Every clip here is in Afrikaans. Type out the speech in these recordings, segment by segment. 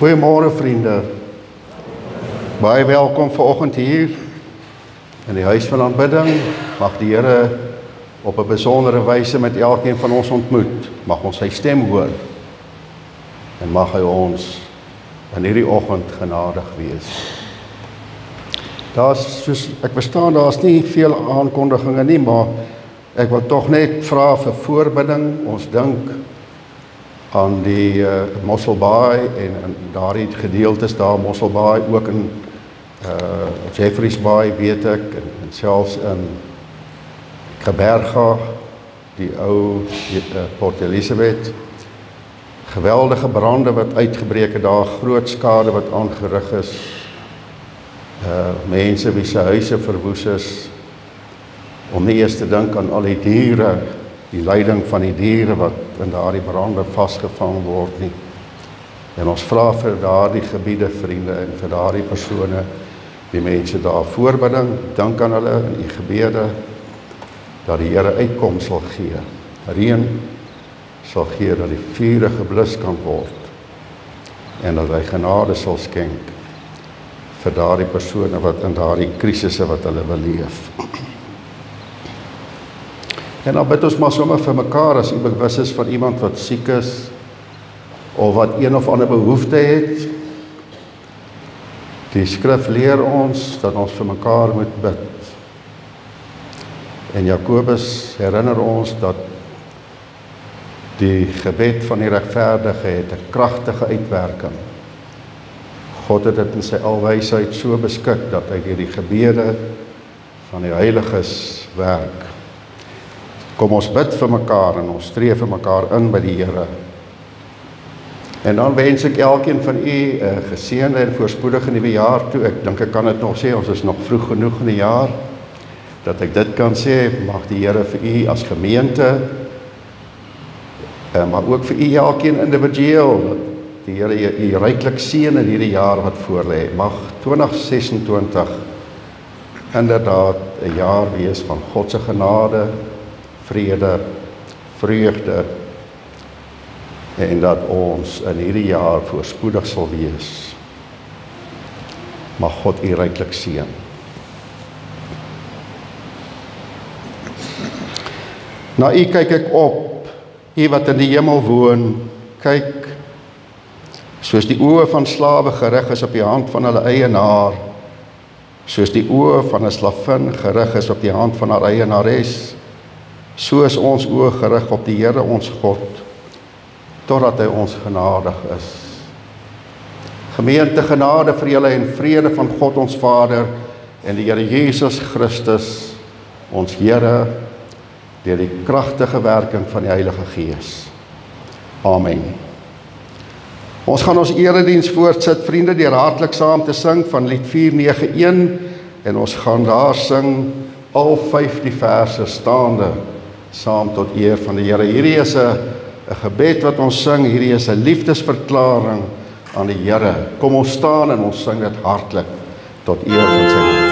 Goeiemôre vriende. Baie welkom vanoggend hier in die huis van aanbidding. Mag die Here op 'n besondere wyse met elkeen van ons ontmoet. Mag ons sy stem hoor. En mag hy ons in hierdie oggend genadig wees. Ek verstaan daar's nie veel aankondigings nie, maar ek wil tog net vra vir voorbidding. Ons dink aan die Mossel Baai en daardie gedeeltes daar Mossel Baai, ook in Jeffreys Baai weet ek, en selfs in Kaberga, die ou Port Elizabeth. Geweldige brande wat uitgebreek het daar, groot skade wat aangerig is. Mense wie se huise verwoes is, om nie eers te dink aan al die diere, die lyding van die diere wat in daardie brande vasgevang word nie. En ons vra vir daardie gebiede, vriende, en vir daardie persone, die mense daar voorbidding, dink aan hulle in u gebede, dat die Here uitkoms sal gee, reën sal gee, dat die vure geblus kan word, en dat hy genade sal skenk vir daardie persone wat in daardie krisisse wat hulle beleef. En dan bid ons maar sommer vir mekaar, as u bewus is van iemand wat siek is, of wat een of ander behoefte het. Die skrif leer ons dat ons vir mekaar moet bid. En Jakobus herinner ons dat die gebed van die regverdige het 'n kragtige uitwerking. God het dit in sy alwysheid so beskik dat hy die gebede van die heiliges werk. Kom ons bid vir mekaar en ons tree vir mekaar in by die Here. En dan wens ek elkeen van u 'n geseënde en voorspoedige nuwe jaar toe. Ek dink ek kan dit nog sê, ons is nog vroeg genoeg in die jaar, dat ek dit kan sê. Mag die Here vir u as gemeente, maar ook vir u elkeen individueel, die Here u ryklik seën in hierdie jaar wat voorlê. Mag 2026 inderdaad 'n jaar wees van God se genade, vrede, vreugde, en dat ons in hierdie jaar voorspoedig sal wees. Mag God u ryklik seën. Na u kyk ek op, u wat in die hemel woon, kyk, soos die oë van slawe gerig is op die hand van hulle eienaar, soos die oë van 'n slavin gerig is op die hand van haar eienares, so is ons oë gerig op die Here ons God, totdat hy ons genadig is. Gemeente, genade vir julle en vrede van God ons Vader en die Here Jesus Christus, ons Here, deur die kragtige werking van die Heilige Gees. Amen. Ons gaan ons erediens voortsit, vriende, deur hartlik saam te sing van lied 491, en ons gaan daar sing al 5 die verse staande, saam tot eer van die Here. Hierdie is 'n gebed wat ons sing, hierdie is 'n liefdesverklaring aan die Here. Kom ons staan en ons sing dit hartlik tot eer van sy naam.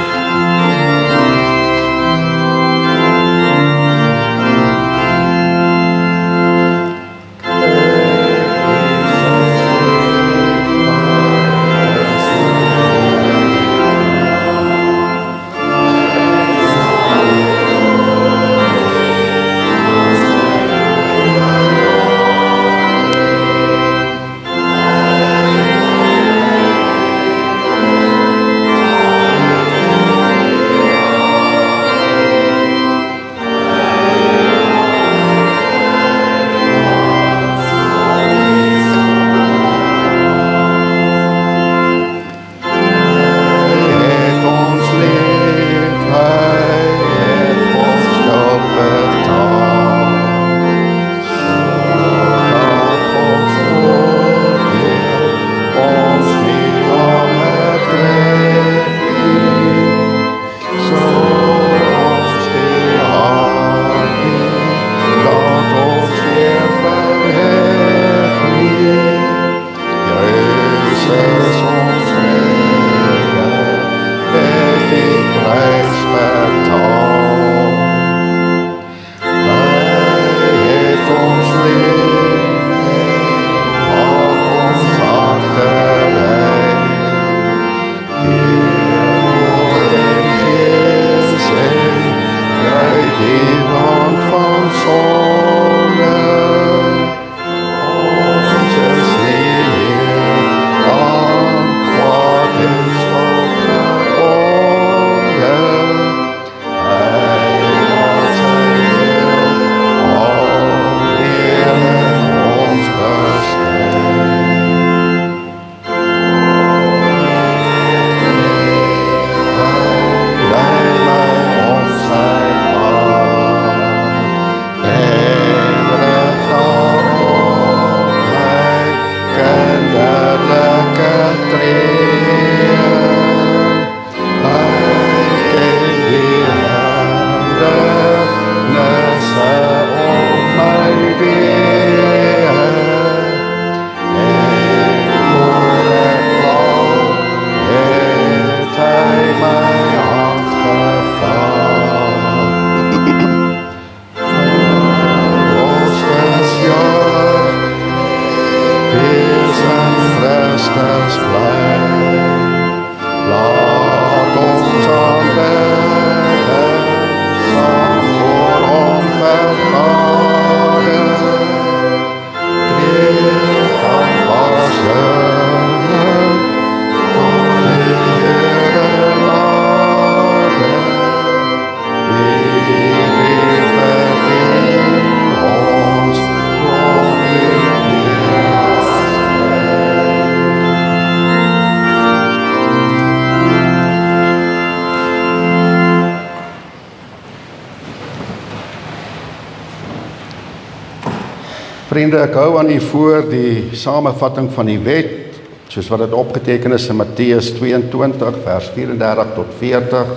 Vriende, ek hou aan u voor die samevatting van die wet, soos wat dit opgeteken is in Matteus 22, vers 34 tot 40.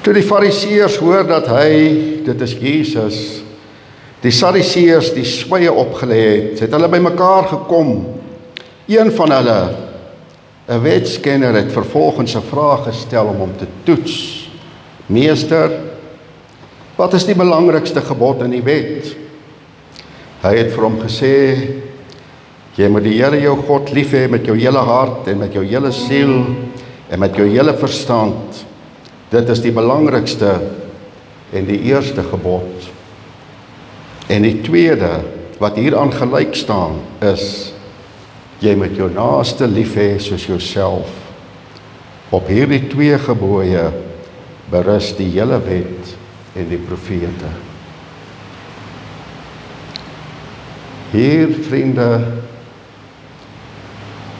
Toe die Fariseërs hoor dat hy, dit is Jesus, die Sadduseërs die sweye opgelê het hulle bymekaar gekom. Een van hulle, 'n wetskenner, het vervolgens 'n vraag gestel om hom te toets. Meester, wat is die belangrikste gebod in die wet? Hy het vir hom gesê, jy moet die Here jou God lief hê met jou hele hart en met jou hele siel en met jou hele verstand. Dit is die belangrikste en die eerste gebod. En die tweede, wat hieraan gelyk staan, is, jy moet jou naaste lief hê soos jouself. Op hierdie twee gebooie berus die hele wet en die profete. Hier, vriende,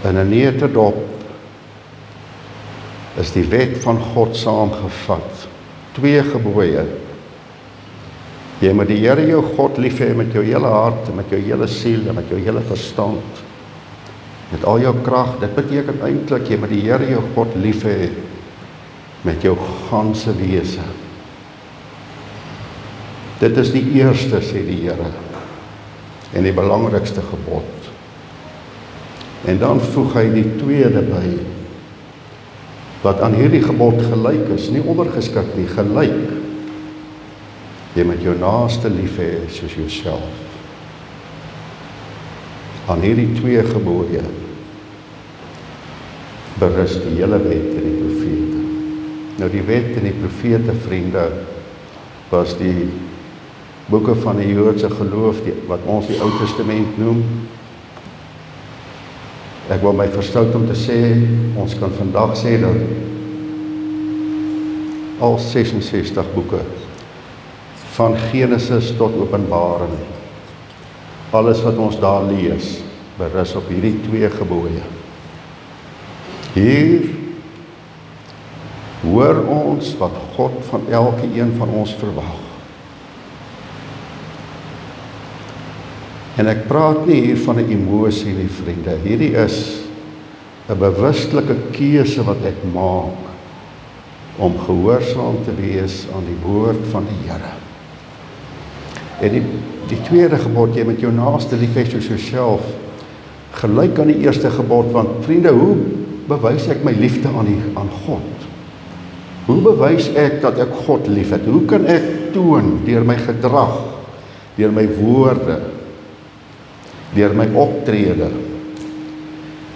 in 'n neutedop is die wet van God saamgevat. Twee gebooie. Jy moet die Here jou God lief hê met jou hele hart, en met jou hele siel en met jou hele verstand. Met al jou krag. Dit beteken eintlik jy moet die Here jou God lief hê met jou ganse wese. Dit is die eerste, sê die Here, en die belangrikste gebod. En dan voeg hy die tweede by, wat aan hierdie gebod gelyk is, nie ondergeskik nie, gelyk. Jy moet jou naaste lief hê soos jouself. Aan hierdie twee gebooie berus die hele wet en die profete. Nou die wet en die profete, vriende, was die boeke van die Joodse geloof, wat ons die Ou Testament noem. Ek wil my verstout om te sê, ons kan vandag sê dat al 66 boeke, van Genesis tot Openbaring, alles wat ons daar lees, berus op hierdie twee gebooie. Hier hoor ons wat God van elke een van ons verwag. En ek praat nie hier van 'n emosie nie, vriende. Hierdie is 'n bewustelike keuse wat ek maak om gehoorsaam te wees aan die woord van die Here. En die tweede gebod, jy met jou naaste lief hê soos jouself, gelyk aan die eerste gebod, want vriende, hoe bewys ek my liefde aan God? Hoe bewys ek dat ek God lief het? Hoe kan ek toon deur my gedrag, deur my woorde, deur my optrede,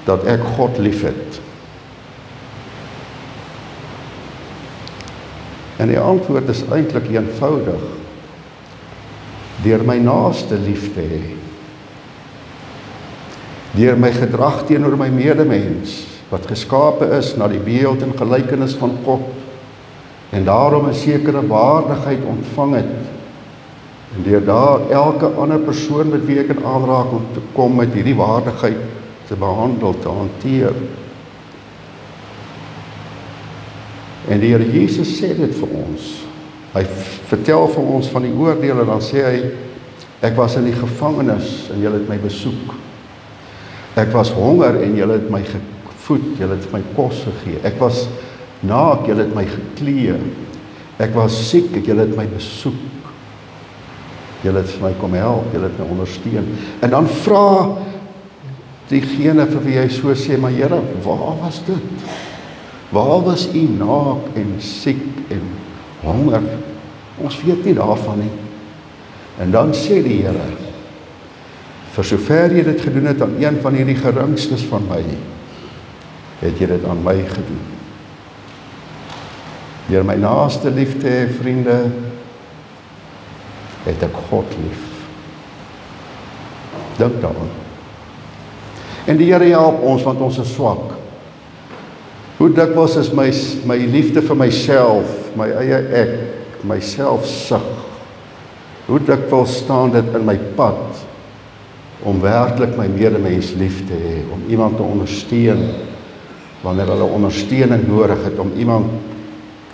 dat ek God lief het? En die antwoord is eintlik eenvoudig. Deur my naaste lief te hê. Deur my gedrag teenoor my medemens, wat geskape is na die beeld en gelykenis van God, en daarom 'n sekere waardigheid ontvang het, en deur daar elke ander persoon met wie ek in aanraking te kom met hierdie waardigheid te behandel, te hanteer. En die Here Jesus sê dit vir ons. Hy vertel vir ons van die oordeel, en dan sê hy, ek was in die gevangenis en julle het my besoek. Ek was honger en julle het my gevoed, julle het my kos gegee. Ek was naak, julle het my geklee. Ek was siek, julle het my besoek. Julle het vir my kom help, julle het my ondersteun. En dan vra diegene vir wie hy so sê, maar Here, waar was dit? Waar was u naak en siek en honger? Ons weet nie daarvan nie. En dan sê die Here, vir sover jy dit gedoen het aan een van hierdie geringstes van my, het jy dit aan my gedoen. Deur my naaste lief te hê, vriende, het ek God lief. Dink daaraan. En die Here help ons, want ons is swak. Hoe dikwels is my liefde vir myself, my eie ek, my selfsug, hoe dikwels staan dit in my pad om werklik my medemens lief te hê, om iemand te ondersteun wanneer hulle ondersteuning nodig het, om iemand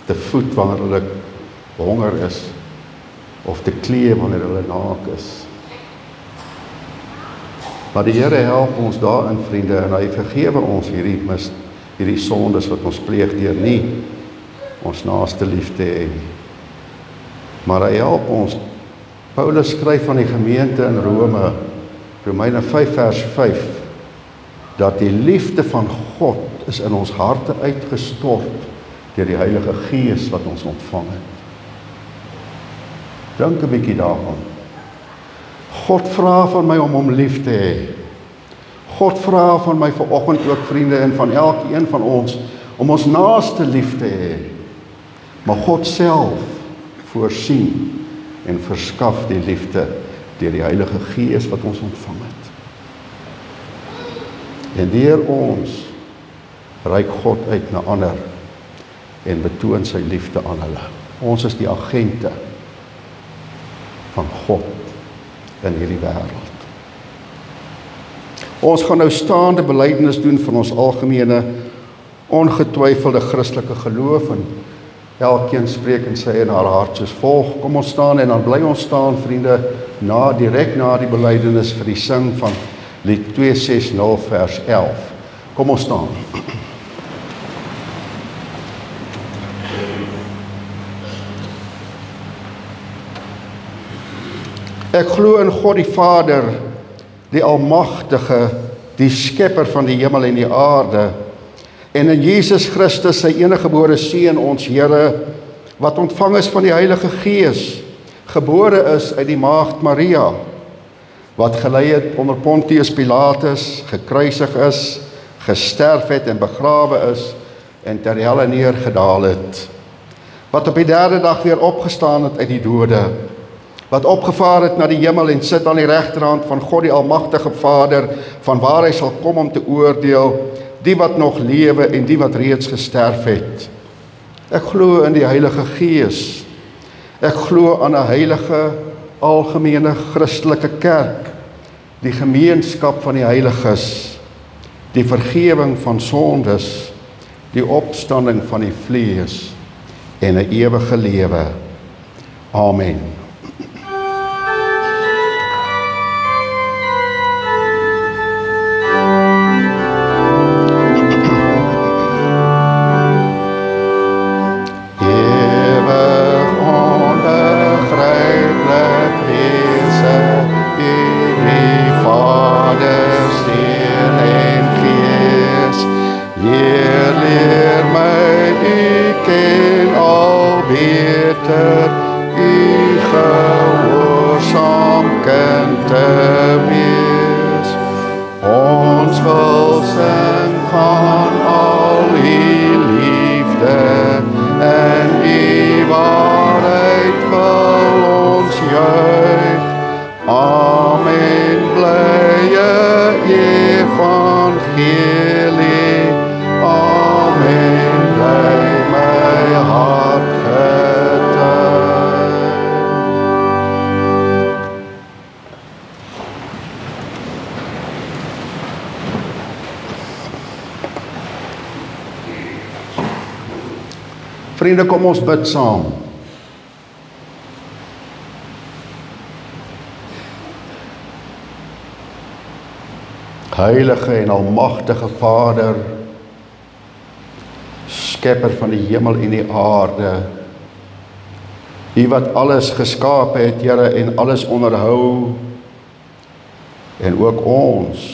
te voed wanneer hulle honger is, of te klee wanneer hulle naak is. Maar die Here help ons daarin, vriende, en hy vergewe ons hierdie sondes wat ons pleeg deur nie ons naaste lief te hê nie. Maar hy help ons. Paulus skryf aan die gemeente in Rome, Romeine 5 vers 5, dat die liefde van God is in ons harte uitgestort deur die Heilige Gees wat ons ontvang het. Dink 'n bietjie daaraan. God vra van my om hom lief te hê. God vra van my vanoggend ook, vriende, en van elkeen van ons, om ons naaste lief te hê. Maar God self voorsien en verskaf die liefde deur die Heilige Gees wat ons ontvang het. En deur ons reik God uit na ander en betoon sy liefde aan hulle. Ons is die agente van God in hierdie wêreld. Ons gaan nou staande belydenis doen van ons algemene, ongetwyfelde Christelike geloof, en elkeen spreek in sy en haar hart soos volg. Kom ons staan, en dan bly ons staan, vriende, direk na die belydenis vir die sing van lied 260 vers 11. Kom ons staan. Ek glo in God die Vader, die Almagtige, die Skepper van die hemel en die aarde, en in Jesus Christus, sy eniggebore Seun, ons Here, wat ontvang is van die Heilige Gees, gebore is uit die maagd Maria, wat gelei het onder Pontius Pilatus, gekruisig is, gesterf het en begrawe is, en ter helle neergedaal het, wat op die derde dag weer opgestaan het uit die dode, wat opgevaar het na die hemel en sit aan die regterhand van God die Almagtige Vader, van waar hy sal kom om te oordeel, die wat nog lewe en die wat reeds gesterf het. Ek glo in die Heilige Gees. Ek glo aan 'n heilige, algemene Christelike kerk, die gemeenskap van die heiliges, die vergewing van sondes, die opstanding van die vlees en 'n ewige lewe. Amen. Vriende, kom ons bid saam. Heilige en almagtige Vader, Skepper van die hemel en die aarde, U wat alles geskape het, Here, en alles onderhou, en ook ons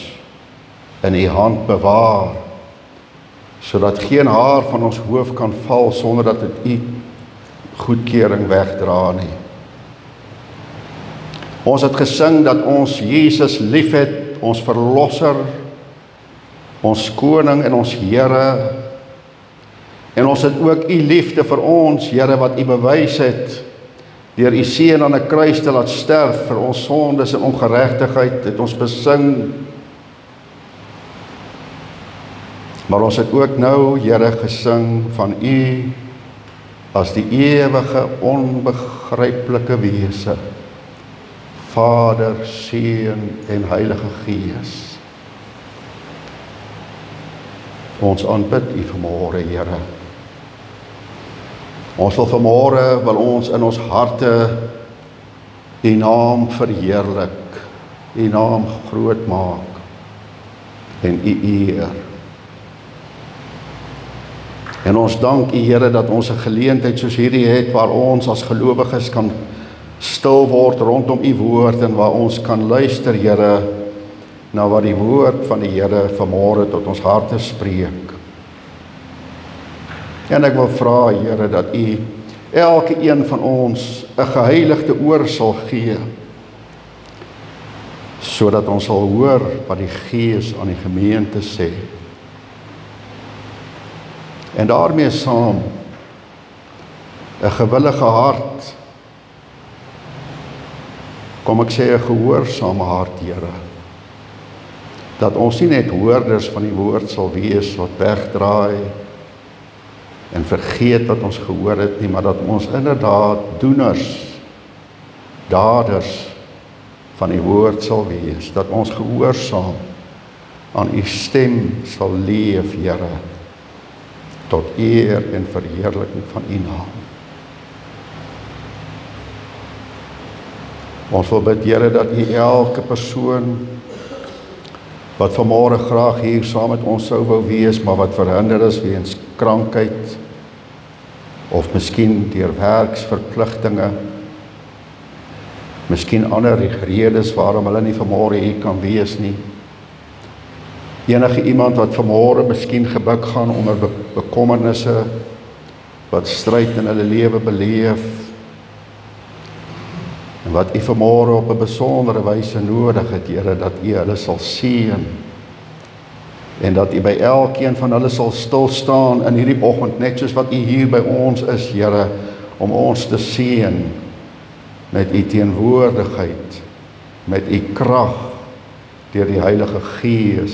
in U hand bewaar, sodat geen haar van ons hoof kan val sonder dat dit U goedkeuring wegdra nie. Ons het gesing dat ons Jesus liefhet, ons verlosser, ons koning en ons Here, en ons het ook U liefde vir ons, Here, wat U bewys het deur U Seun aan 'n kruis te laat sterf vir ons sondes en ongeregtigheid, het ons besing. Maar ons het ook nou, Here, gesing van U as die ewige, onbegryplike wese, Vader, Seun en Heilige Gees. Ons aanbid U vanmôre, Here. Ons wil ons in ons harte U naam verheerlik, U naam groot maak. en U eer. En ons dank U, Here, dat ons 'n geleentheid soos hierdie het, waar ons as gelowiges kan stil word rondom U woord, en waar ons kan luister, Here, na wat die woord van die Here vanmôre tot ons harte spreek. En ek wil vra, Here, dat U elke een van ons 'n geheiligde oor sal gee, sodat ons sal hoor wat die Gees aan die gemeente sê. En daarmee saam 'n gewillige hart, kom ek sê 'n gehoorsame hart, Here, dat ons nie net hoorders van die woord sal wees wat wegdraai en vergeet wat ons gehoor het nie, maar dat ons inderdaad doeners, daders van die woord sal wees, dat ons gehoorsaam aan U stem sal leef, Here, tot eer en verheerliking van U naam. Ons wil bid, Here, dat U elke persoon wat vanmôre graag hier saam met ons sou wou wees, maar wat verhinder is weens krankheid, of miskien deur werksverpligtinge, miskien ander redes waarom hulle nie vanmôre hier kan wees nie. Enige iemand wat vanmôre miskien gebuk gaan onder bekommernisse, wat stryd in hulle lewe beleef, en wat U vanmôre op 'n besondere wyse nodig het, Here, dat U hulle sal seën, en dat U by elkeen van hulle sal stil staan in hierdie oggend, net soos wat U hier by ons is, Here, om ons te seën met U teenwoordigheid, met U krag, deur die Heilige Gees,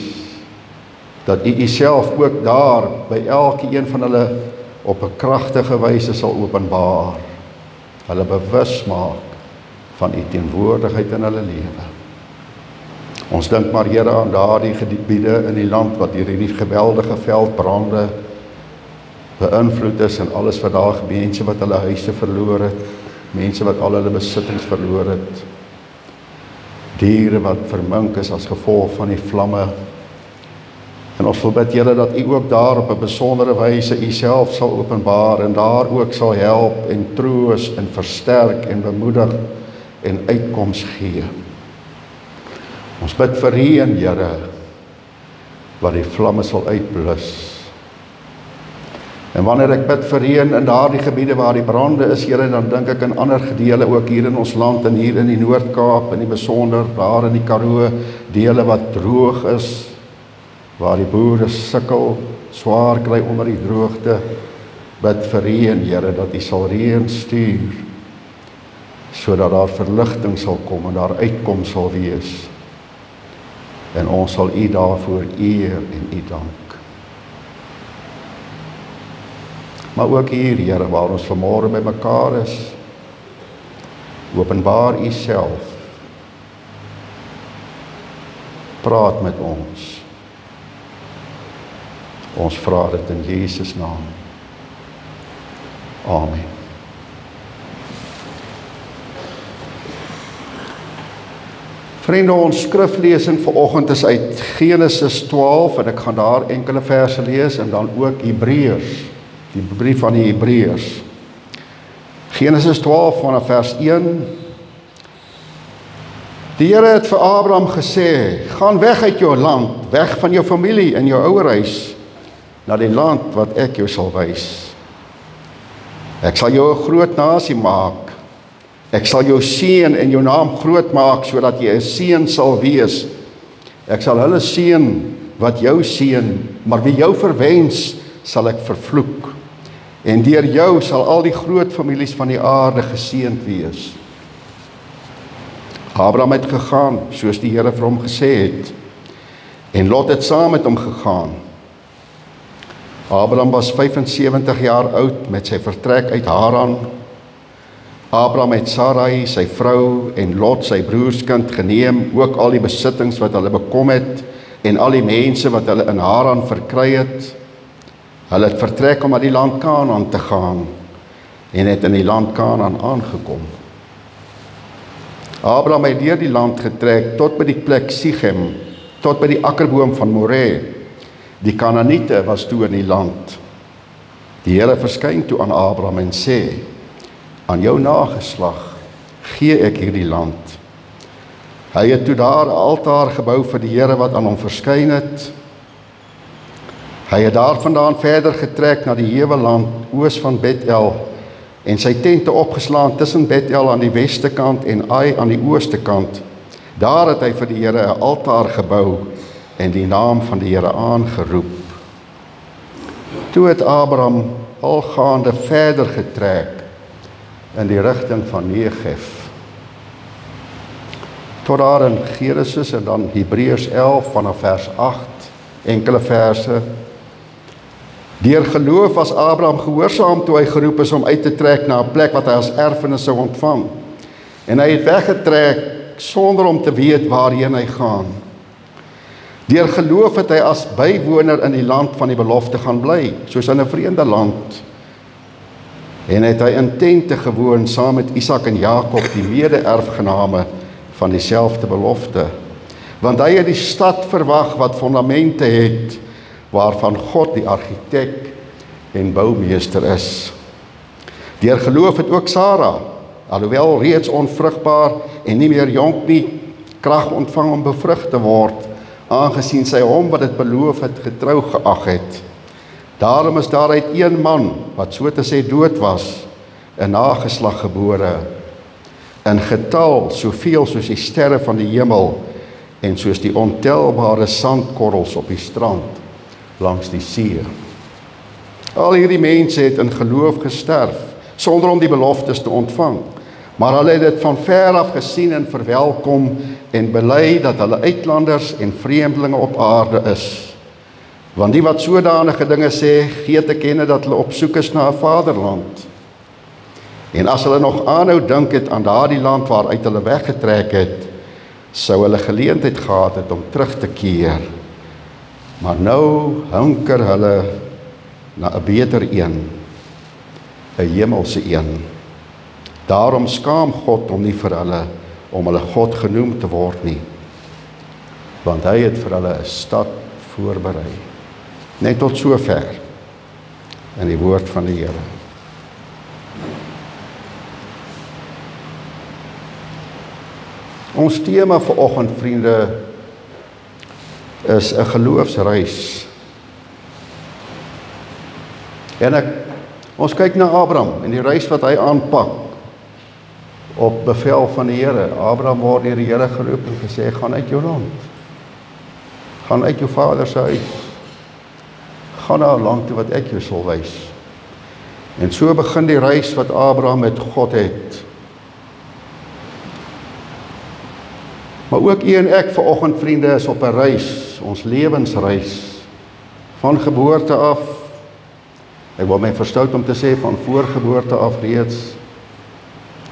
dat U Uself ook daar by elke een van hulle op 'n kragtige wyse sal openbaar, hulle bewus maak van U teenwoordigheid in hulle lewe. Ons dink maar, Here, aan daardie gebiede in die land wat deur hierdie geweldige veldbrande beïnvloed is, en alles wat daar gebeur, mense wat hulle huise verloor het, mense wat al hulle besittings verloor het, diere wat vermink is as gevolg van die vlamme. En ons wil bid, Here, dat U ook daar op 'n besondere wyse Uself sal openbaar, en daar ook sal help en troos en versterk en bemoedig en uitkoms gee. Ons bid vir reën, Here, wat die vlamme sal uitblus. En wanneer ek bid vir reën in daardie gebiede waar die brande is, Here, dan dink ek in ander gedele ook hier in ons land, en hier in die Noord-Kaap, in die besonder daar in die Karoo, dele wat droog is, waar die boere sukkel, swaar kry onder die droogte. Bid vir reën, Here, dat U sal reën stuur, sodat daar verligting sal kom en daar uitkoms sal wees. En ons sal U daarvoor eer en U dank. Maar ook hier, Here, waar ons vanmôre by mekaar is, openbaar Uself. Praat met ons. Ons vra dit in Jesus naam. Amen. Vriende, ons skriflesing vanoggend is uit Genesis 12, en ek gaan daar enkele verse lees, en dan ook Hebreërs, die brief aan die Hebreërs. Genesis 12 vanaf vers 1. Die Here het vir Abraham gesê, gaan weg uit jou land, weg van jou familie en jou ouerhuis, na die land wat ek jou sal wys. Ek sal jou 'n groot nasie maak. Ek sal jou seën en jou naam groot maak, sodat jy 'n seën sal wees. Ek sal hulle seën wat jou seën, maar wie jou verwens, sal ek vervloek. En deur jou sal al die groot families van die aarde geseënd wees. Abraham het gegaan, soos die Here vir hom gesê het, en Lot het saam met hom gegaan. Abraham was 75 jaar oud met sy vertrek uit Haran. Abraham het Sarai, sy vrou, en Lot, sy broerskind, geneem, ook al die besittings wat hulle bekom het, en al die mense wat hulle in Haran verkry het. Hulle het vertrek om na die land Kanaan te gaan, en het in die land Kanaan aangekom. Abraham het deur die land getrek tot by die plek Sichem, tot by die akkerboom van Moreh. Die Kanaaniete was toe in die land. Die Here verskyn toe aan Abraham en sê, aan jou nageslag gee ek hierdie land. Hy het toe daar 'n altaar gebou vir die Here wat aan hom verskyn het. Hy het daarvandaan verder getrek na die Heweland oos van Bethel en sy tente opgeslaan tussen Bethel aan die weste kant en Ai aan die ooste kant. Daar het hy vir die Here 'n altaar gebou en die naam van die Here aangeroep. Toe het Abraham algaande verder getrek in die rigting van Negev. Tot daar in Genesis en dan Hebreërs 11 vanaf vers 8, enkele verse. Deur geloof was Abraham gehoorsaam toe hy geroep is om uit te trek na 'n plek wat hy as erfenis sou ontvang. En hy het weggetrek sonder om te weet waarheen hy gaan. Deur geloof het hy as bywoner in die land van die belofte gaan bly, soos in 'n vreemde land. En het hy in tente gewoon saam met Isak en Jakob, die mede-erfgename van dieselfde belofte. Want hy het die stad verwag wat fondamente het, waarvan God die argitek en boumeester is. Deur geloof het ook Sara, alhoewel reeds onvrugbaar en nie meer jonk nie, krag ontvang om bevrug te word, aangesien sy hom wat dit beloof het getrou geag het. Daarom is daaruit een man, wat so te sê dood was, 'n nageslag gebore, in getal soveel soos die sterre van die hemel en soos die ontelbare sandkorrels op die strand langs die see. Al hierdie mense het in geloof gesterf, sonder om die beloftes te ontvang, maar hulle het dit van ver af gesien en verwelkom en bely dat hulle uitlanders en vreemdelinge op aarde is. Want die wat sodanige dinge sê, gee te kenne dat hulle op soek is na 'n vaderland. En as hulle nog aanhou dink het aan daardie land waaruit hulle weggetrek het, sou hulle geleentheid gehad het om terug te keer. Maar nou hunker hulle na 'n beter een, 'n hemelse een. Daarom skaam God hom nie vir hulle om hulle God genoem te word nie, want hy het vir hulle 'n stad voorberei. Net tot sover in die woord van die Here. Ons tema vir oggend, vriende, is 'n geloofsreis. En ons kyk na Abraham en die reis wat hy aanpak op bevel van die Here. Abraham word deur die Here geroep en gesê, gaan uit jou land. Gaan uit jou vader se huis. Gaan na 'n land toe wat ek jou sal wys. En so begin die reis wat Abraham met God het. Maar ook u en ek vanoggend, vriende, is op 'n reis, ons lewensreis, van geboorte af. Ek wil my verstout om te sê van voorgeboorte af reeds.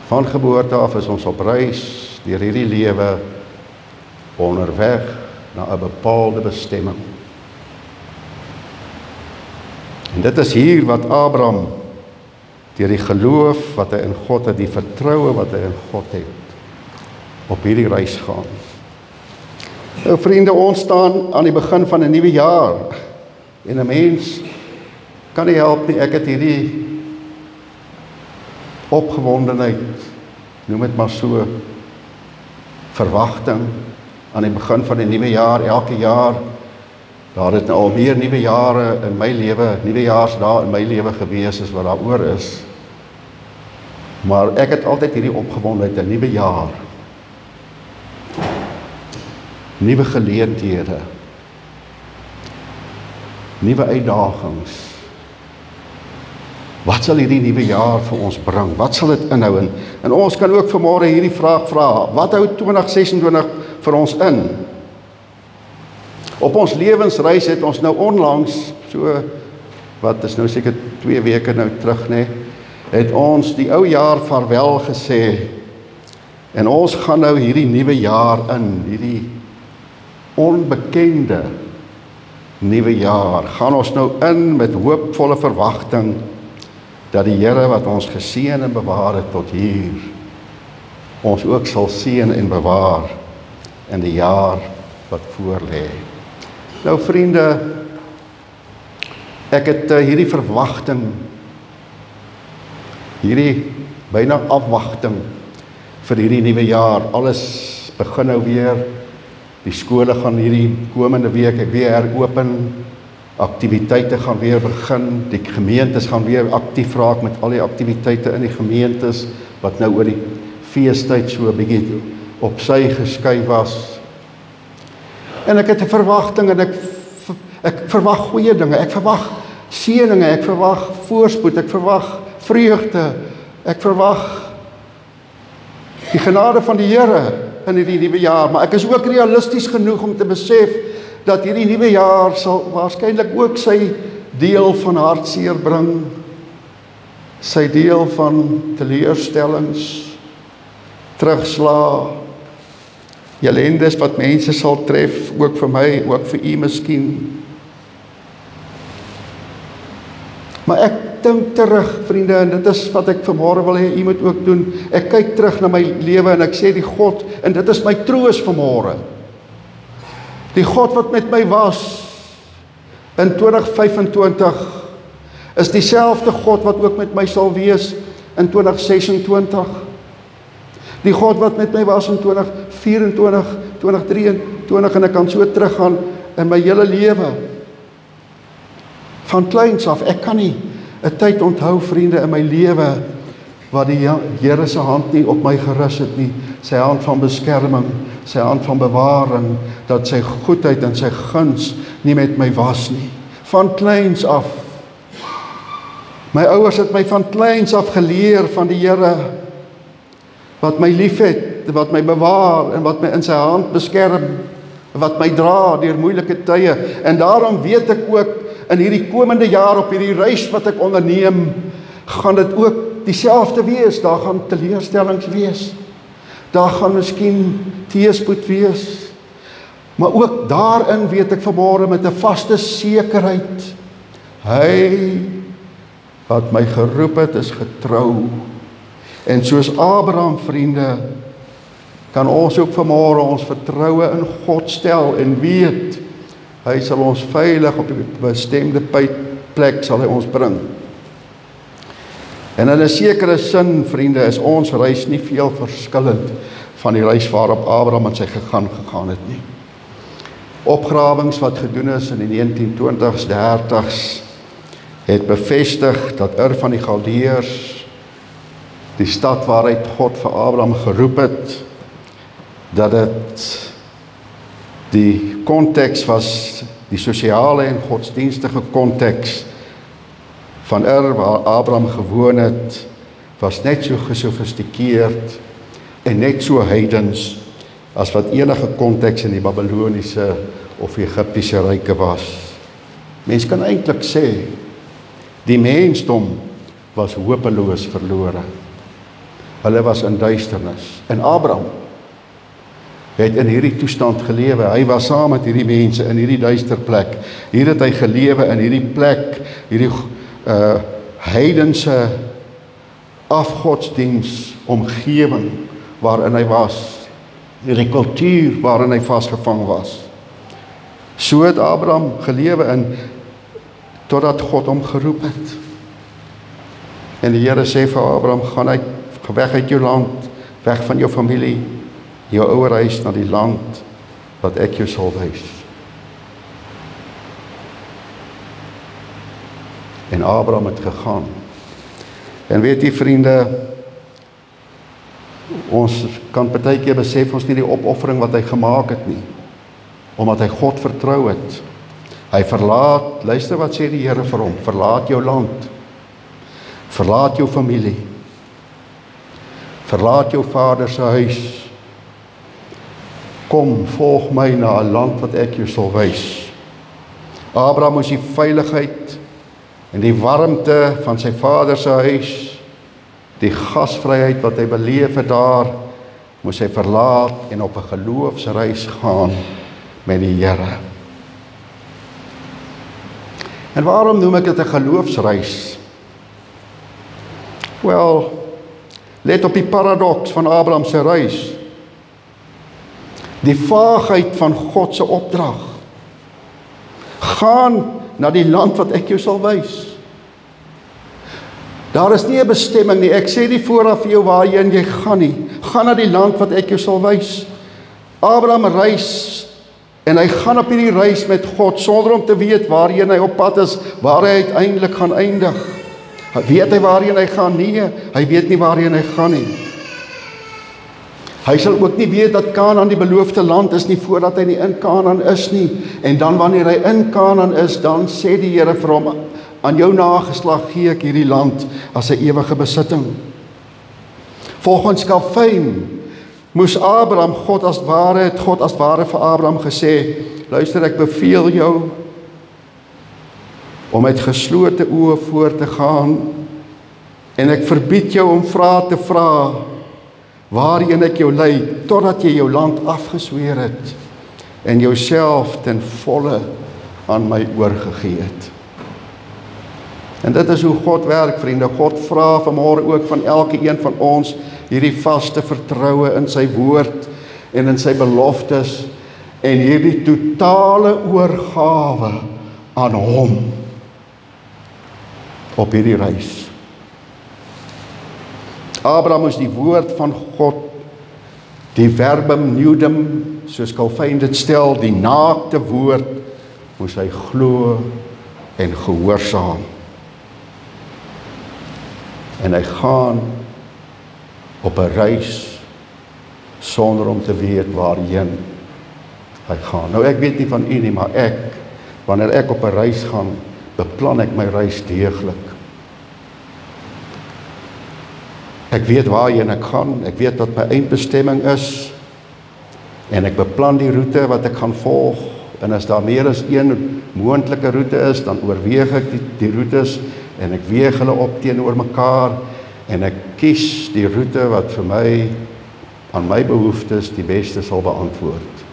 Van geboorte af is ons op reis deur hierdie lewe, onderweg na 'n bepaalde bestemming. En dit is hier wat Abraham deur die geloof wat hy in God het, die vertroue wat hy in God het, op hierdie reis gaan. Nou vriende, ons staan aan die begin van 'n nuwe jaar. En 'n mens kan nie help nie, ek het hierdie opgewondenheid, noem dit maar so, verwagting aan die begin van 'n nuwe jaar, elke jaar. Daar het al meer nuwe jare in my lewe, nuwejaarsdae in my lewe gewees as wat daar oor is. Maar ek het altyd hierdie opgewondenheid, 'n nuwe jaar. Nuwe geleenthede. Nuwe uitdagings. Wat sal hierdie nuwe jaar vir ons bring? Wat sal dit inhou? En ons kan ook vanmôre hierdie vraag vra. Wat hou 2026 vir ons in? Op ons lewensreis het ons nou onlangs, so wat is nou seker 2 weke nou terug, nee, het ons die ou jaar vaarwel gesê. En ons gaan nou hierdie nuwe jaar in, hierdie onbekende nuwe jaar, gaan ons nou in met hoopvolle verwagting dat die Here wat ons geseën en bewaar het tot hier, ons ook sal seën en bewaar in die jaar wat voor lê. Nou vriende, ek het hierdie verwagting, hierdie byna afwagting vir hierdie nuwe jaar. Alles begin nou weer. Die skole gaan hierdie komende week weer heropen. Aktiwiteite gaan weer begin. Die gemeentes gaan weer aktief raak met al die aktiwiteite in die gemeentes wat nou oor die feestyd so 'n bietjie op sy geskuif was. En ek het 'n verwagting en ek verwag goeie dinge. Ek verwag seëninge, ek verwag voorspoed, ek verwag vreugde. Ek verwag die genade van die Here in hierdie nuwe jaar, maar ek is ook realisties genoeg om te besef dat hierdie nuwe jaar sal waarskynlik ook sy deel van hartseer bring, sy deel van teleurstellings, terugslae, ellendes wat mense sal tref, ook vir my, ook vir u miskien. Maar ek dink terug, vriende, en dit is wat ek vanmôre wil hê, u moet ook doen. Ek kyk terug na my lewe en ek sê die God, en dit is my troos vanmôre. Die God wat met my was in 2025 is dieselfde God wat ook met my sal wees in 2026. Die God wat met my was in 2024, 2023 en ek kan so teruggaan in my hele lewe. Van kleins af, ek kan nie 'n tyd onthou, vriende, in my lewe wat die Here se hand nie op my gerus het nie, sy hand van beskerming, sy hand van bewaring, dat sy goedheid en sy guns nie met my was nie. Van kleins af. My ouers het my van kleins af geleer van die Here, wat my liefhet, wat my bewaar en wat my in sy hand beskerm, wat my dra deur moeilike tye. En daarom weet ek ook in hierdie komende jaar op hierdie reis wat ek onderneem, gaan dit ook dieselfde wees. Daar gaan teleurstellings wees. Daar gaan miskien teëspoed wees. Maar ook daarin weet ek vanmôre met 'n vaste sekerheid, hy wat my geroep het is getrou. En soos Abraham, vriende, kan ons ook vanmôre ons vertroue in God stel en weet, hy sal ons veilig op die bestemde plek sal hy ons bring. En in 'n sekere sin, vriende, is ons reis nie veel verskillend van die reis waarop Abraham en sy gegaan het nie. Opgrawings wat gedoen is in die 1920s, 30s, het bevestig dat Ur van die Galdeërs, die stad waaruit God vir Abraham geroep het, dat dit die konteks was, die sosiale en godsdienstige konteks van waar Abraham gewoon het, was net so gesofistikeerd en net so heidens as wat enige konteks in die Babyloniese of Egiptiese ryke was. Mens kan eintlik sê, die mensdom was hopeloos verlore. Hulle was in duisternis. En Abraham het in hierdie toestand gelewe. Hy was saam met hierdie mense in hierdie duister plek. Hier het hy gelewe in hierdie plek, hierdie heidense afgodsdiens omgewing waarin hy was, hierdie kultuur waarin hy vasgevang was. So het Abraham gelewe in totdat God hom geroep het. En die Here sê vir Abraham, gaan weg uit jou land, weg van jou familie, jou ouerhuis na die land wat ek jou sal wys. En Abraham het gegaan. En weet jy, vriende, ons kan partykeer besef ons nie die opoffering wat hy gemaak het nie, omdat hy God vertrou het. Hy verlaat, luister wat sê die Here vir hom, verlaat jou land, verlaat jou familie, verlaat jou vader se huis, kom, volg my na 'n land wat ek jou sal wys. Abraham moes die veiligheid en die warmte van sy vader se huis, die gasvryheid wat hy beleef het daar, moes hy verlaat en op 'n geloofsreis gaan met die Here. En waarom noem ek dit 'n geloofsreis? Wel, let op die paradoks van Abraham se reis. Die vaagheid van God se opdrag. Gaan na die land wat ek jou sal wys. Daar is nie 'n bestemming nie. Ek sê nie vooraf vir jou waarheen jy gaan nie. Gaan na die land wat ek jou sal wys. Abraham reis en hy gaan op hierdie reis met God sonder om te weet waarheen hy op pad is, waar hy uiteindelik gaan eindig. Weet hy waarheen hy gaan? Nee, hy weet nie waarheen hy gaan nie. Hy sal ook nie weet dat Kanaan die beloofde land is nie voordat hy nie in Kanaan is nie. En dan wanneer hy in Kanaan is, dan sê die Here vir hom: aan jou nageslag gee ek hierdie land as 'n ewige besitting. Volgens Kalfyn moes Abraham het God as ware vir Abraham gesê: luister, ek beveel jou om met geslote oë voor te gaan en ek verbied jou om vrae te vra waarheen ek jou lei totdat jy jou land afgesweer het en jouself ten volle aan my oorgegee het. En dit is hoe God werk, vriende. God vra vanmôre ook van elke een van ons hierdie vaste vertroue in sy woord en in sy beloftes en hierdie totale oorgawe aan hom op hierdie reis. Abraham moes die woord van God, die verbum nudum, soos Calvin dit stel, die naakte woord, moes hy glo en gehoorsaam. En hy gaan op 'n reis sonder om te weet waarheen hy gaan. Nou ek weet nie van u nie, maar wanneer ek op 'n reis gaan, beplan ek my reis deeglik. Ek weet waarheen ek gaan, ek weet wat my eindbestemming is en ek beplan die roete wat ek gaan volg. En as daar meer as een moontlike roete is, dan oorweeg ek die roetes en ek weeg hulle op teenoor mekaar en ek kies die roete wat vir my aan my behoeftes die beste sal beantwoord.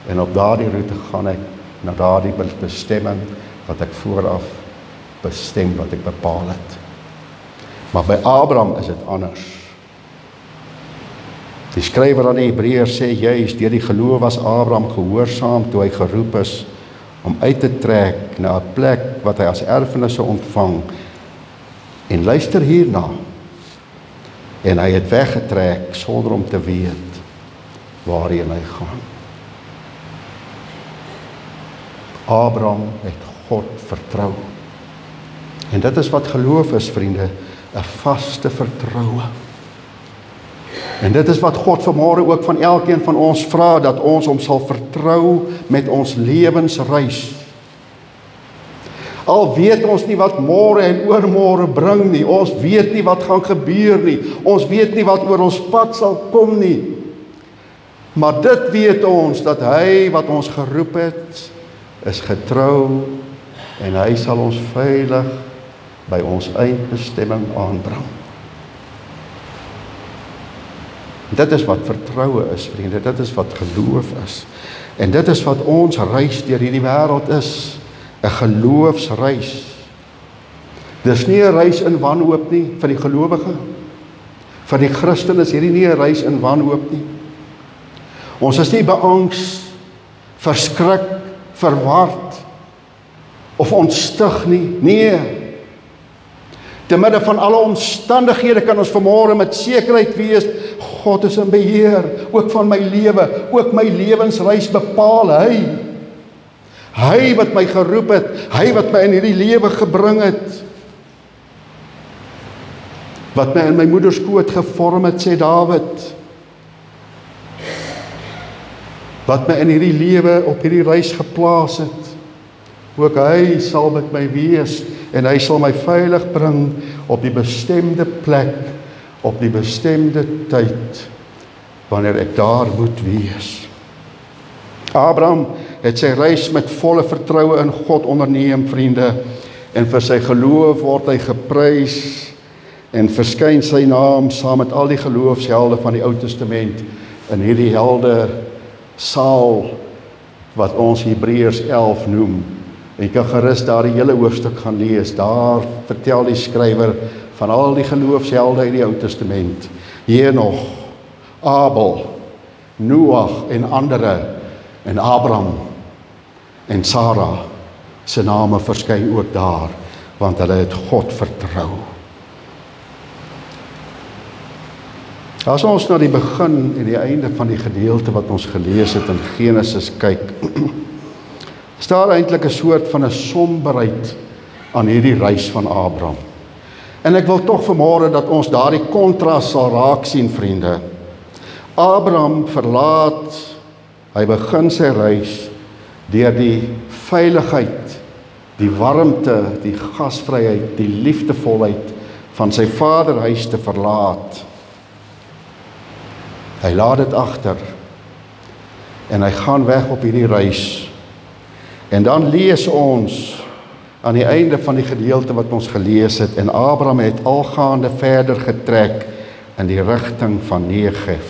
En op daardie roete gaan ek na daardie bestemming wat ek vooraf bestem, wat ek bepaal het. Maar by Abraham is dit anders. Die skrywer aan die Hebreërs sê juis deur die geloof was Abraham gehoorsaam toe hy geroep is om uit te trek na 'n plek wat hy as erfenis sou ontvang. En luister hierna. En hy het weggetrek sonder om te weet waarheen hy gaan. Abraham het God vertrou. En dit is wat geloof is, vriende, 'n vaste vertroue. En dit is wat God vanmôre ook van elkeen van ons vra, dat ons hom sal vertrou met ons lewensreis. Al weet ons nie wat môre en oormôre bring nie, ons weet nie wat gaan gebeur nie, ons weet nie wat oor ons pad sal kom nie, maar dit weet ons, dat hy wat ons geroep het, is getrou, en hy sal ons veilig by ons eindbestemming aanbring. Dit is wat vertroue is, vriende, dit is wat geloof is, en dit is wat ons reis deur hierdie wêreld is, 'n geloofsreis. Dis nie 'n reis in wanhoop nie, vir die gelowige. Vir die Christen is hierdie nie 'n reis in wanhoop nie. Ons is nie beangs, verskrik, verward, of ontstig nie, nee. Te midde van alle omstandighede kan ons vanmôre met sekerheid wees, God is in beheer, ook van my lewe, ook my lewensreis bepaal hy. Hy wat my geroep het, hy wat my in hierdie lewe gebring het, wat my in my moeder skoot gevorm het, sê Dawid, wat my in hierdie lewe op hierdie reis geplaas het, ook hy sal met my wees, en hy sal my veilig bring op die bestemde plek, op die bestemde tyd, wanneer ek daar moet wees. Abraham het sy reis met volle vertroue in God onderneem, vriende, en vir sy geloof word hy geprys, en verskyn sy naam saam met al die geloofshelde van die Ou Testament, in hierdie helde saal, wat ons Hebreërs 11 noem. En jy kan gerus daar die hele hoofstuk gaan lees, daar vertel die skrywer van al die geloofshelde in die Ou Testament, Henog, Abel, Noag en ander en Abraham en Sarah se name verskyn ook daar, want hulle het God vertrou. As ons na die begin en die einde van die gedeelte wat ons gelees het in Genesis kyk, is daar eintlik 'n soort van 'n somberheid aan hierdie reis van Abraham. En ek wil tog vanmôre dat ons daardie kontras sal raak sien, vriende. Abraham verlaat, hy begin sy reis deur die veiligheid, die warmte, die gasvryheid, die liefdevolheid van sy vaderhuis te verlaat. Hy laat dit agter en hy gaan weg op hierdie reis. En dan lees ons aan die einde van die gedeelte wat ons gelees het, en Abraham het algaande verder getrek in die rigting van Negev,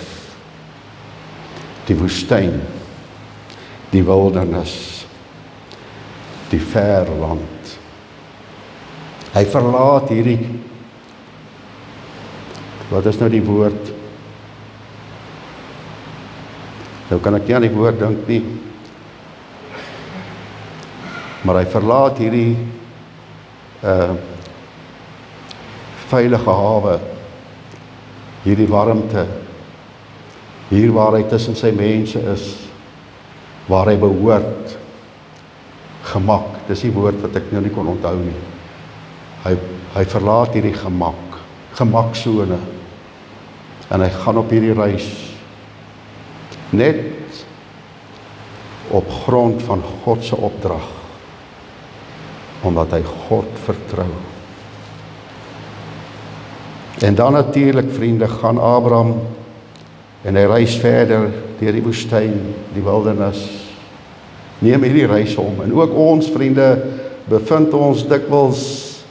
die woestyn, die wildernis, die ver land. Hy verlaat hierdie, wat is nou die woord? Nou kan ek nie aan die woord dink nie, maar hy verlaat hierdie veilige hawe, hierdie warmte, hier waar hy tussen sy mense is, waar hy behoort, gemak, dis die woord wat ek nou nie kon onthou nie. Hy verlaat hierdie gemaksone, en hy gaan op hierdie reis, net op grond van God se opdrag, omdat hy God vertrou. En dan natuurlik, vriende, gaan Abraham en hy reis verder deur die woestyn, die wildernis, neem hierdie reis om. En ook ons, vriende, bevind ons dikwels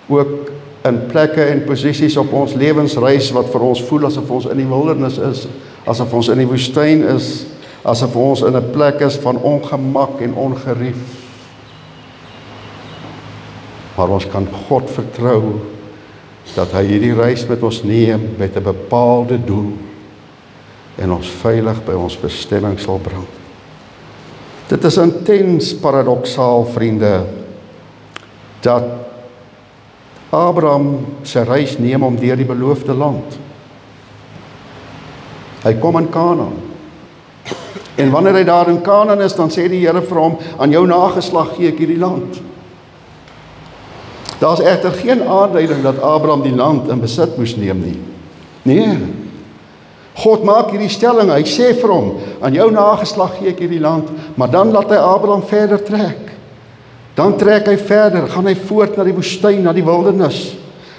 ook in plekke en posisies op ons lewensreis wat vir ons voel asof ons in die wildernis is, asof ons in die woestyn is, asof ons in 'n plek is van ongemak en ongerief. Maar ons kan God vertrou dat hy hierdie reis met ons neem met 'n bepaalde doel en ons veilig by ons bestemming sal bring. Dit is intens paradoksaal, vriende, dat Abraham sy reis neem om deur die beloofde land. Hy kom in Kanaan. En wanneer hy daar in Kanaan is, dan sê die Here vir hom, aan jou nageslag gee ek hierdie land. Daar is egter geen aanduiding dat Abraham die land in besit moes neem nie. Nee. God maak hierdie stelling, hy sê vir hom, aan jou nageslag gee ek hierdie land, maar dan laat hy Abraham verder trek. Dan trek hy verder, gaan hy voort na die woestyn, na die wildernis.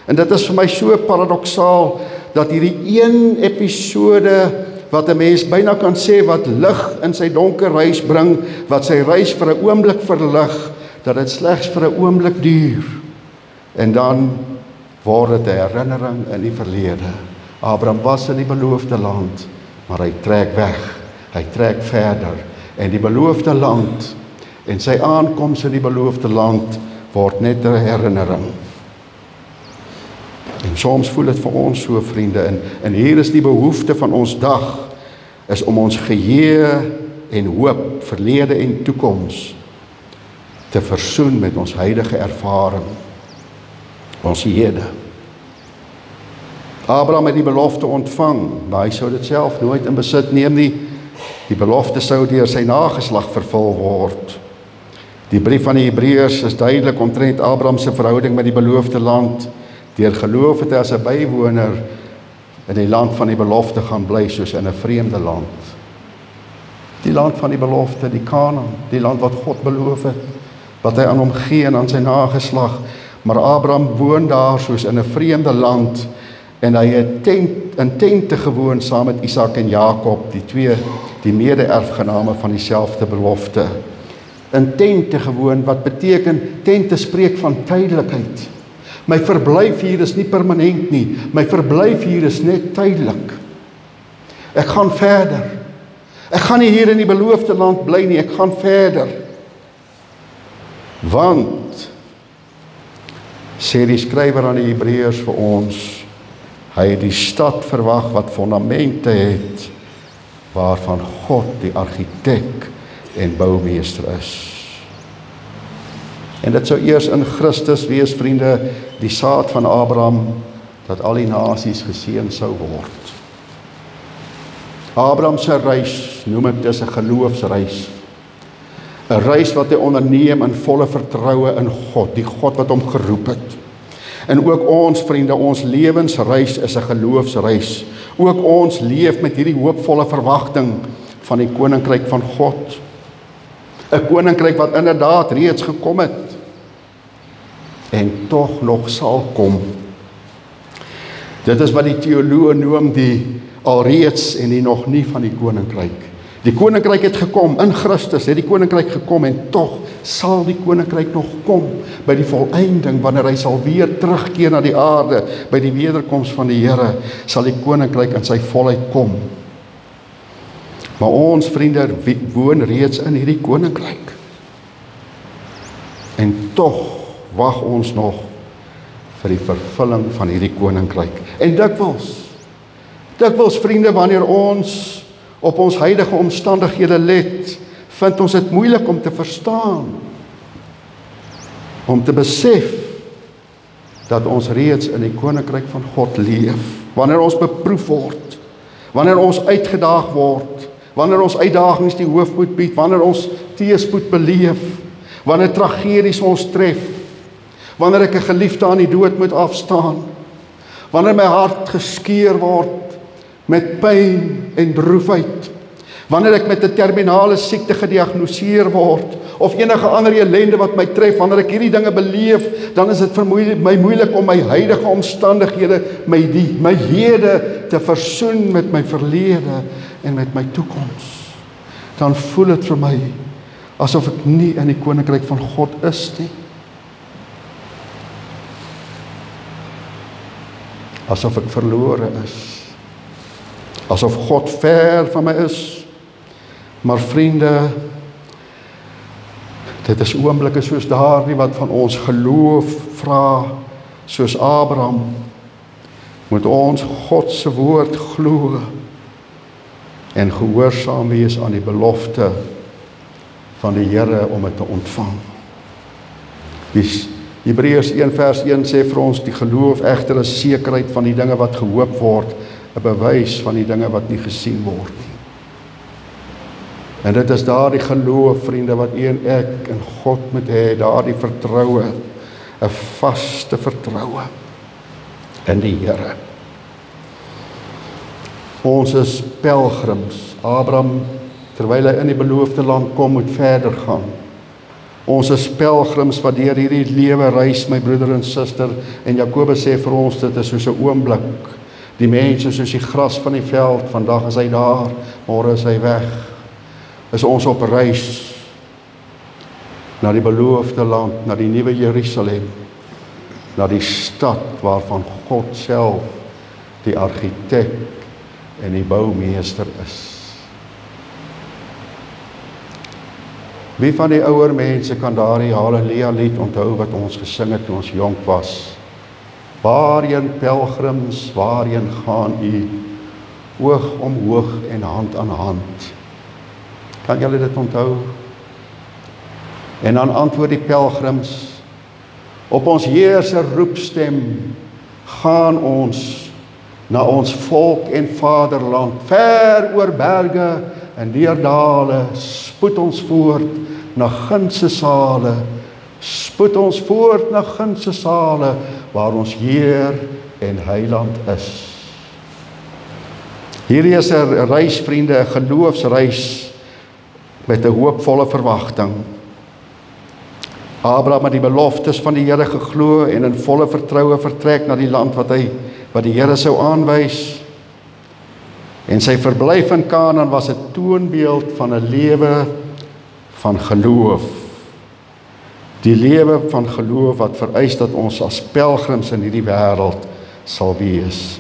En dit is vir my so paradoksaal, dat hierdie een episode, wat 'n mens byna kan sê, wat lig in sy donker reis bring, wat sy reis vir 'n oomblik verlig, dat dit slegs vir 'n oomblik duur. En dan word dit 'n herinnering in die verlede. Abraham was in die beloofde land, maar hy trek weg, hy trek verder. En die beloofde land, en sy aankoms in die beloofde land, word net 'n herinnering. En soms voel dit vir ons so, vriende, en hier is die behoefte van ons dag, is om ons geheue en hoop, verlede en toekoms, te versoen met ons huidige ervaring, ons hede. Abraham het die belofte ontvang, maar hy sou dit self nooit in besit neem nie. Die belofte sou deur sy nageslag vervul word. Die brief van die Hebreërs is duidelik omtrent Abraham se verhouding met die beloofde land. Deur geloof het hy as 'n bywoner in die land van die belofte gaan bly, soos in 'n vreemde land. Die land van die belofte, die Kanaan, die land wat God beloof het, wat hy aan hom gee en aan sy nageslag. Maar Abraham woon daar soos in 'n vreemde land, en hy het in tente gewoon saam met Isak en Jakob, die twee, die mede-erfgename van dieselfde belofte. In tente gewoon, wat beteken, tente spreek van tydelikheid. My verblyf hier is nie permanent nie, my verblyf hier is net tydelik. Ek gaan verder. Ek gaan nie hier in die beloofde land bly nie, ek gaan verder. Want, sê die skrywer aan die Hebreërs vir ons, hy het die stad verwag wat fondamente het, waarvan God die argitek en boumeester is. En dit sou eers in Christus wees, vriende, die saad van Abraham, dat al die nasies geseën sou word. Abraham se reis, noem ek dis 'n geloofsreis. 'n Reis wat hy onderneem in volle vertroue in God, die God wat hom geroep het. En ook ons, vriende, ons lewensreis is 'n geloofsreis. Ook ons leef met hierdie hoopvolle verwagting van die koninkryk van God. 'n Koninkryk wat inderdaad reeds gekom het en tog nog sal kom. Dit is wat die teoloë noem die alreeds en die nog nie van die koninkryk. Die koninkryk het gekom, in Christus het die koninkryk gekom en tog sal die koninkryk nog kom by die volëinding, wanneer hy sal weer terugkeer na die aarde, by die wederkoms van die Here, sal die koninkryk in sy volheid kom. Maar ons vriende woon reeds in hierdie koninkryk. En tog wag ons nog vir die vervulling van hierdie koninkryk. En dikwels vriende, wanneer ons op ons huidige omstandighede let, vind ons dit moeilik om te verstaan, om te besef dat ons reeds in die koninkryk van God leef. Wanneer ons beproef word, wanneer ons uitgedaag word, wanneer ons uitdagings die hoof moet bied, wanneer ons teëspoed beleef, wanneer tragedies ons tref, wanneer ek 'n geliefde aan die dood moet afstaan, wanneer my hart geskeur word met pyn en droefheid, wanneer ek met 'n terminale siekte gediagnoseer word, of enige ander ellende wat my tref, wanneer ek hierdie dinge beleef, dan is dit vir my moeilik om my huidige omstandighede, my hede te versoen met my verlede en met my toekoms. Dan voel dit vir my asof ek nie in die koninkryk van God is nie. Asof ek verlore is. Asof God ver van my is. Maar vriende, dit is oomblikke soos daardie wat van ons geloof vra, soos Abraham, moet ons God se woord glo en gehoorsaam wees aan die belofte van die Here om dit te ontvang. Hebreërs 1 vers 1 sê vir ons, die geloof egter is sekerheid van die dinge wat gehoop word, 'n bewys van die dinge wat nie gesien word nie. En dit is daardie geloof, vriende, wat u en ek in God moet hê, daardie vertroue, 'n vaste vertroue in die Here. Ons is pelgrims. Abraham, terwyl hy in die beloofde land kom, moet verder gaan. Ons is pelgrims wat deur hierdie lewe reis, my broeder en suster, en Jakobus sê vir ons, dit is soos 'n oomblik. Die mense soos die gras van die veld, vandag is hy daar, môre is hy weg. Is ons op reis na die beloofde land, na die nuwe Jerusalem, na die stad waarvan God self die argitek en die boumeester is. Wie van die ouer mense kan daardie Halleluja lied onthou wat ons gesing het toe ons jonk was? Waarheen pelgrims, waarheen gaan u, oog om oog en hand aan hand? Kan julle dit onthou? En dan antwoord die pelgrims, op ons Heer se roepstem gaan ons na ons volk en vaderland, ver oor berge en deur dale, spoed ons voort na ginse sale, spoed ons voort na ginse sale, waar ons Heer en Heiland is. Hierdie is 'n reis, vriende, 'n geloofsreis met 'n hoopvolle verwagting. Abraham het die beloftes van die Here geglo en in volle vertroue vertrek na die land wat die Here sou aanwys. En sy verblyf in Kanaan was 'n toonbeeld van 'n lewe van geloof. Die lewe van geloof wat vereis dat ons as pelgrims in hierdie wêreld sal wees.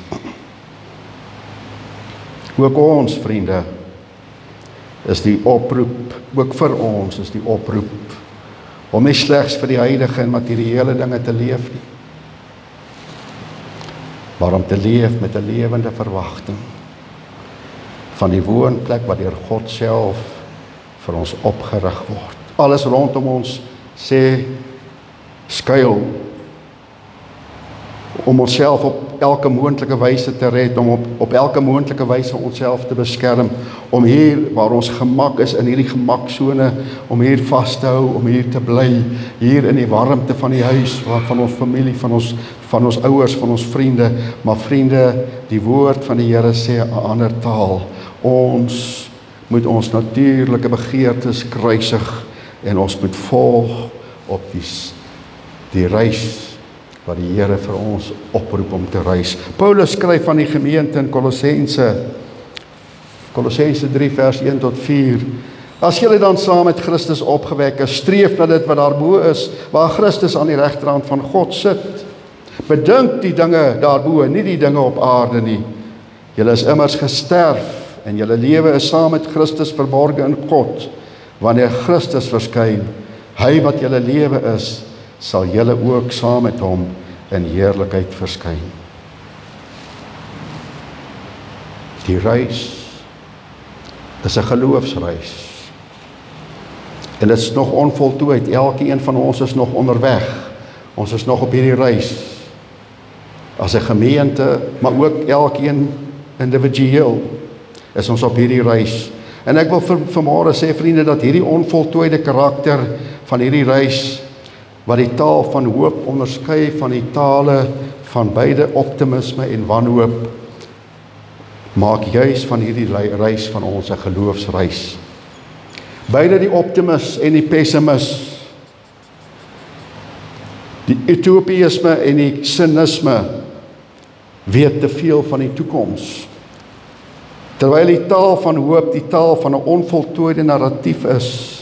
Ook ons, vriende, is die oproep, ook vir ons is die oproep, om nie slegs vir die huidige en materiële dinge te leef nie, maar om te leef met 'n lewende verwagting van die woonplek wat deur God self vir ons opgerig word. Alles rondom ons sê skuil om onsself op elke moontlike wyse te red, om op elke moontlike wyse onsself te beskerm, om hier waar ons gemak is, in hierdie gemaksone, om hier vas te hou, om hier te bly, hier in die warmte van die huis, van ons familie, van ons ouers, van ons vriende. Maar vriende, die woord van die Here sê 'n ander taal. Ons moet ons natuurlike begeertes kruisig en ons moet volg op die reis wat die Here vir ons oproep om te reis. Paulus skryf aan die gemeente in Kolossense 3 vers 1 tot 4. As julle dan saam met Christus opgewek is, streef na dit wat daarbo is, waar Christus aan die regterhand van God sit. Bedink die dinge daarbo, nie die dinge op aarde nie. Julle is immers gesterf en julle lewe is saam met Christus verborge in God. Wanneer Christus verskyn, hy wat julle lewe is, sal julle ook saam met hom in heerlikheid verskyn. Die reis is 'n geloofsreis. En dit is nog onvoltooid. Elkeen van ons is nog onderweg. Ons is nog op hierdie reis. As 'n gemeente, maar ook elkeen individueel is ons op hierdie reis. En ek wil vanmôre sê, vriende, dat hierdie onvoltooide karakter van hierdie reis, wat die taal van hoop onderskei van die tale van beide optimisme en wanhoop, maak juis van hierdie reis van ons 'n geloofsreis. Beide die optimis en die pessimis, die utopiasme en die cynisme, weet te veel van die toekoms. Terwyl die taal van hoop die taal van 'n onvoltooide narratief is.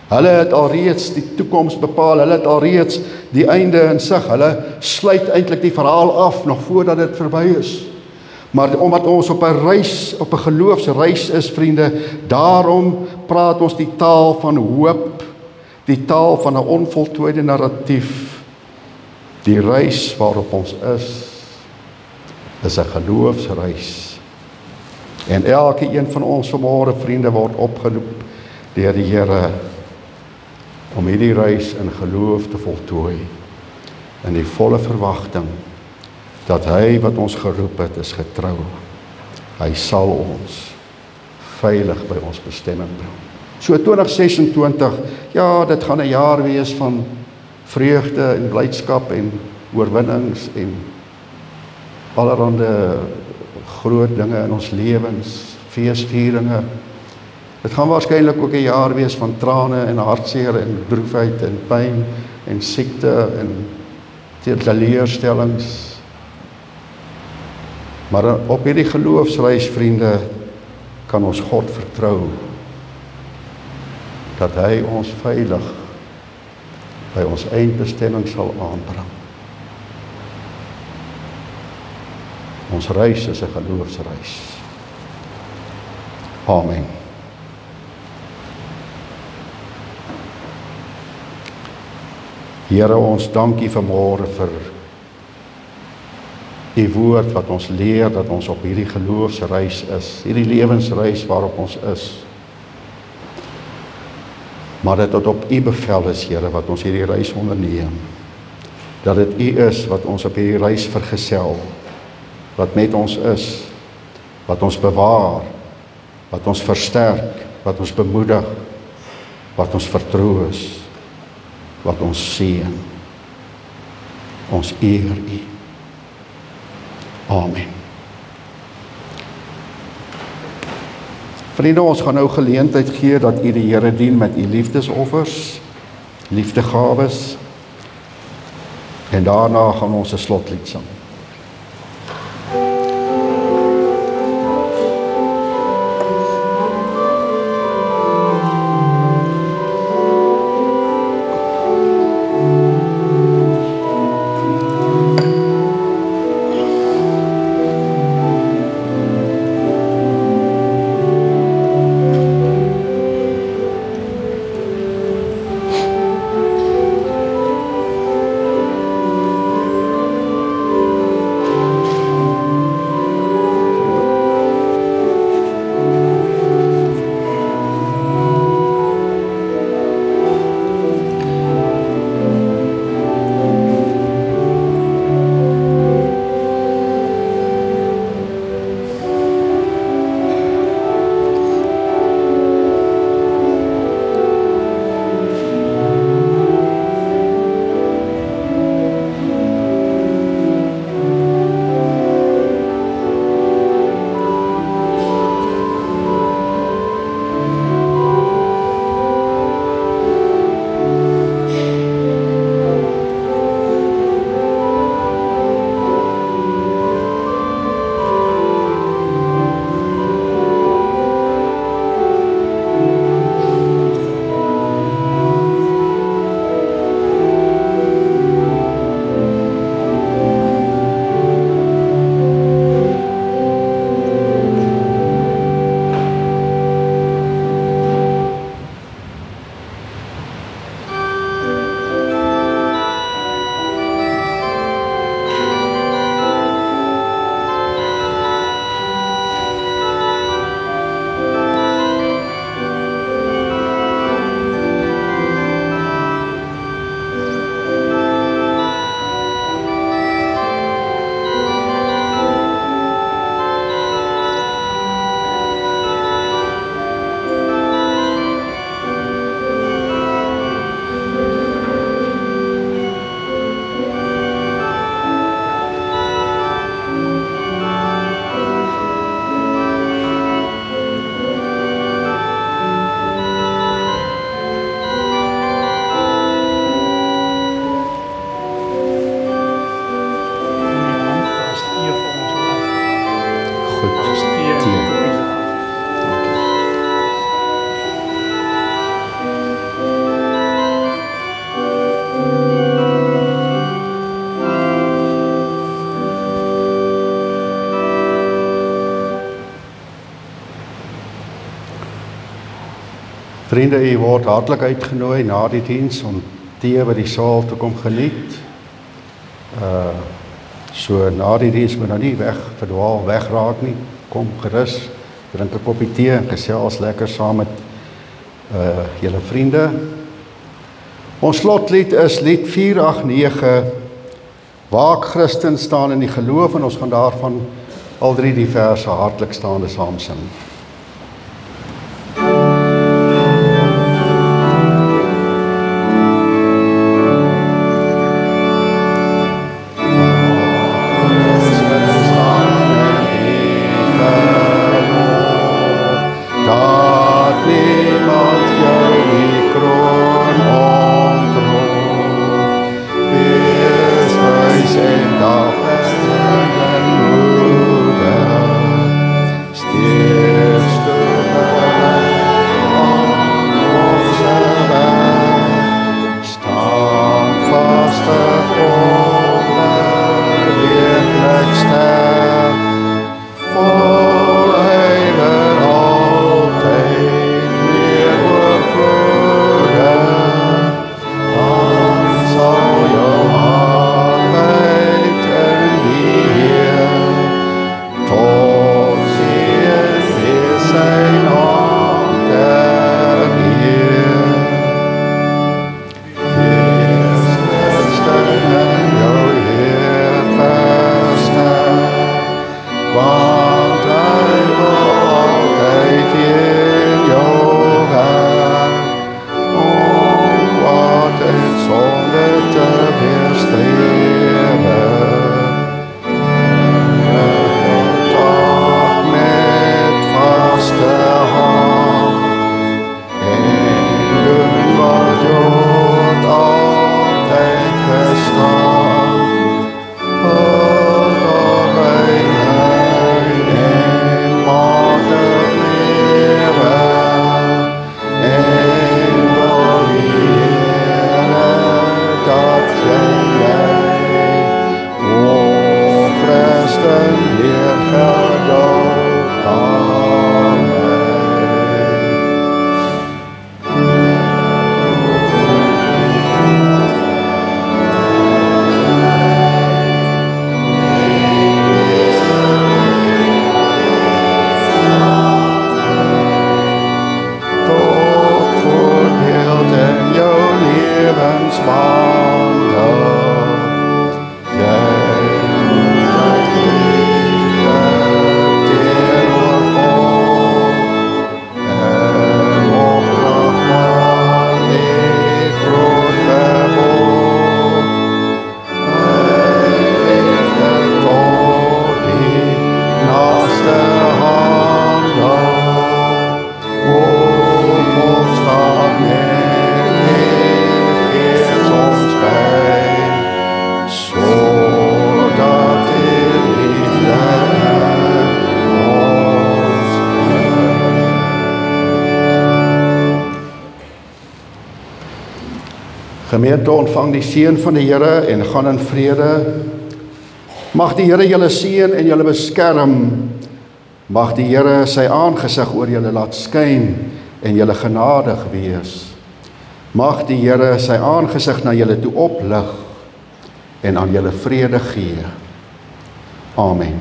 Hulle het alreeds die toekoms bepaal, hulle het alreeds die einde in sig, hulle sluit eintlik die verhaal af, nog voordat dit verby is. Maar omdat ons op 'n reis, op 'n geloofsreis is, vriende, daarom praat ons die taal van hoop, die taal van 'n onvoltooide narratief. Die reis waarop ons is 'n geloofsreis. En elke een van ons vanmôre, vriende, word opgeroep deur die Here om hierdie reis in geloof te voltooi, in die volle verwagting dat hy wat ons geroep het is getrou. Hy sal ons veilig by ons bestemming bring. So 2026, ja, dit gaan 'n jaar wees van vreugde en blydskap en oorwinnings en allerhande groot dinge in ons lewens, feesvieringe. Dit gaan waarskynlik ook 'n jaar wees van trane en hartseer en droefheid en pyn en siekte en teleurstellings. Maar op hierdie geloofsreis, vriende, kan ons God vertrou dat hy ons veilig by ons eindbestemming sal aanbring. Ons reis is 'n geloofsreis. Amen. Here, ons dankie vanmôre vir die woord wat ons leer dat ons op hierdie geloofsreis is, hierdie lewensreis waarop ons is. Maar dat dit op U bevel is, Here, wat ons hierdie reis onderneem. Dat dit U is wat ons op hierdie reis vergesel, wat met ons is, wat ons bewaar, wat ons versterk, wat ons bemoedig, wat ons vertroos, wat ons seën. Ons eer U. Amen. Vriende, ons gaan nou geleentheid gee dat U die Here dien met U liefdesoffers, liefdegawes, en daarna gaan ons 'n slotlied sing. Vriende, u word hartlik uitgenooi na die diens om tee by die saal te kom geniet. So na die diens moet nou nie wegraak nie. Kom gerus, drink 'n koppie tee en gesels lekker saam met julle vriende. Ons slotlied is lied 489, Waak Christen staan in die geloof, en ons gaan daarvan al 3 die verse hartlik staande saam sing. Gemeente, ontvang die seën van die Here en gaan in vrede. Mag die Here julle seën en julle beskerm. Mag die Here sy aangesig oor julle laat skyn en julle genadig wees. Mag die Here sy aangesig na julle toe oplig en aan julle vrede gee. Amen.